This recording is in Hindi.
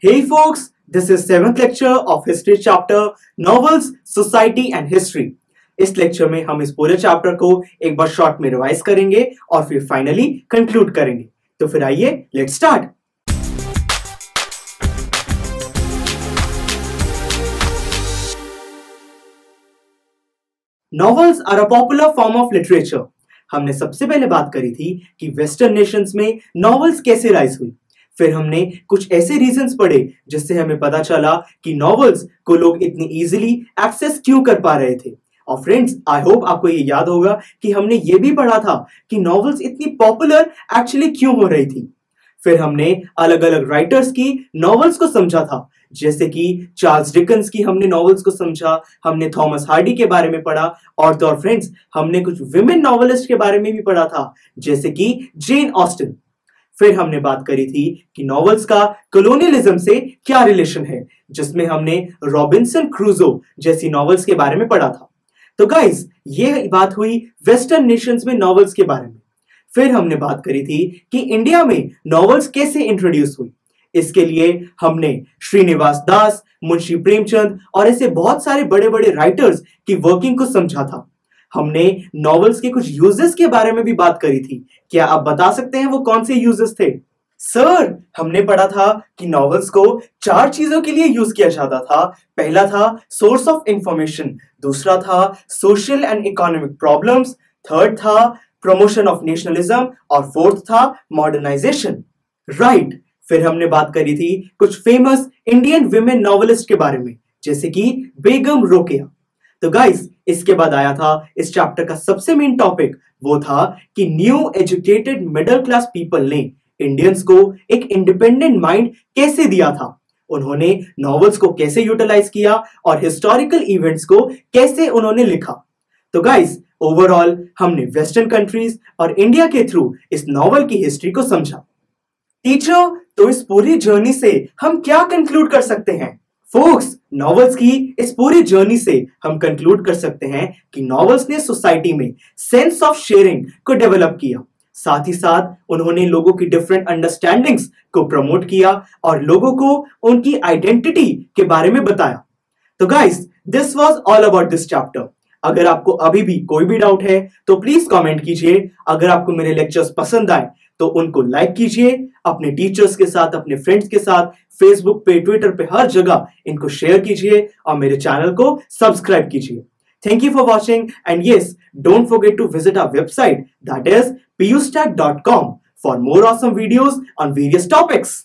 Hey folks, this is 7th lecture of history chapter Novels, Society and History। इस लेक्चर में हम इस पूरे चैप्टर को एक बार शॉर्ट में रिवाइज करेंगे और फिर फाइनली कंक्लूड करेंगे। तो फिर आइए let's start. Novels are a popular form of literature. हमने सबसे पहले बात करी थी कि वेस्टर्न नेशंस में नॉवेल्स कैसे राइज हुई। फिर हमने कुछ ऐसे रीजंस पढ़े जिससे हमें पता चला कि नॉवेल्स को लोग इतनी इजीली एक्सेस क्यों कर पा रहे थे। और फ्रेंड्स, आई होप आपको ये याद होगा कि हमने ये भी पढ़ा था कि नॉवेल्स इतनी पॉपुलर एक्चुअली क्यों हो रही थी। फिर हमने अलग अलग राइटर्स की नॉवेल्स को समझा था, जैसे कि चार्ल्स डिकन्स की हमने नॉवेल्स को समझा, हमने थॉमस हार्डी के बारे में पढ़ा और तो और फ्रेंड्स हमने कुछ विमेन नॉवेलिस्ट के बारे में भी पढ़ा था, जैसे कि जेन ऑस्टिन। फिर हमने बात करी थी कि नॉवेल्स का कॉलोनियलिज्म से क्या रिलेशन है, जिसमें हमने रॉबिन्सन क्रूजो जैसी नॉवेल्स के बारे में पढ़ा था। तो गाइस, ये बात हुई वेस्टर्न नेशंस में नॉवेल्स के बारे में। फिर हमने बात करी थी कि इंडिया में नॉवेल्स कैसे इंट्रोड्यूस हुई। इसके लिए हमने श्रीनिवास दास, मुंशी प्रेमचंद और ऐसे बहुत सारे बड़े बड़े राइटर्स की वर्किंग को समझा था। हमने नॉवेल्स के कुछ यूजेस के बारे में भी बात करी थी। क्या आप बता सकते हैं वो कौन से यूजेस थे? सर, हमने पढ़ा था कि नॉवेल्स को 4 चीजों के लिए यूज किया जाता था। पहला था सोर्स ऑफ इंफॉर्मेशन, दूसरा था social and economic problems, third था प्रमोशन ऑफ नेशनलिज्म और फोर्थ था मॉडर्नाइजेशन। राइट। फिर हमने बात करी थी कुछ फेमस इंडियन विमेन नॉवेलिस्ट के बारे में, जैसे कि बेगम रोकेया। तो गाइस, इसके बाद आया था इस चैप्टर का सबसे मेन टॉपिक, वो था कि new educated middle class people ने इंडियंस को एक इंडिपेंडेंट माइंड कैसे दिया था। उन्होंने नॉवेल्स को कैसे यूटिलाइज किया और हिस्टोरिकल इवेंट्स को कैसे उन्होंने लिखा। तो गाइस, ओवरऑल हमने वेस्टर्न कंट्रीज और इंडिया के थ्रू इस नॉवेल की हिस्ट्री को समझा। टीचर, तो इस पूरी जर्नी से हम क्या कंक्लूड कर सकते हैं? फोक्स, नॉवेल्स की इस पूरी जर्नी से हम कंक्लूड कर सकते हैं कि नॉवेल्स ने सोसाइटी में सेंस ऑफ शेयरिंग को डेवलप किया। साथ ही साथ उन्होंने लोगों की डिफरेंट अंडरस्टैंडिंग्स को प्रमोट किया और लोगों को उनकी आइडेंटिटी के बारे में बताया। तो guys, this was all about this chapter. अगर आपको अभी भी कोई भी डाउट है तो प्लीज कमेंट कीजिए। अगर आपको मेरे लेक्चर्स पसंद आए तो उनको लाइक कीजिए, अपने टीचर्स के साथ, अपने फ्रेंड्स के साथ, फेसबुक पे, ट्विटर पे, हर जगह इनको शेयर कीजिए और मेरे चैनल को सब्सक्राइब कीजिए। Thank you for watching, and yes, don't forget to visit our website, that is piyustack.com, for more awesome videos on various topics.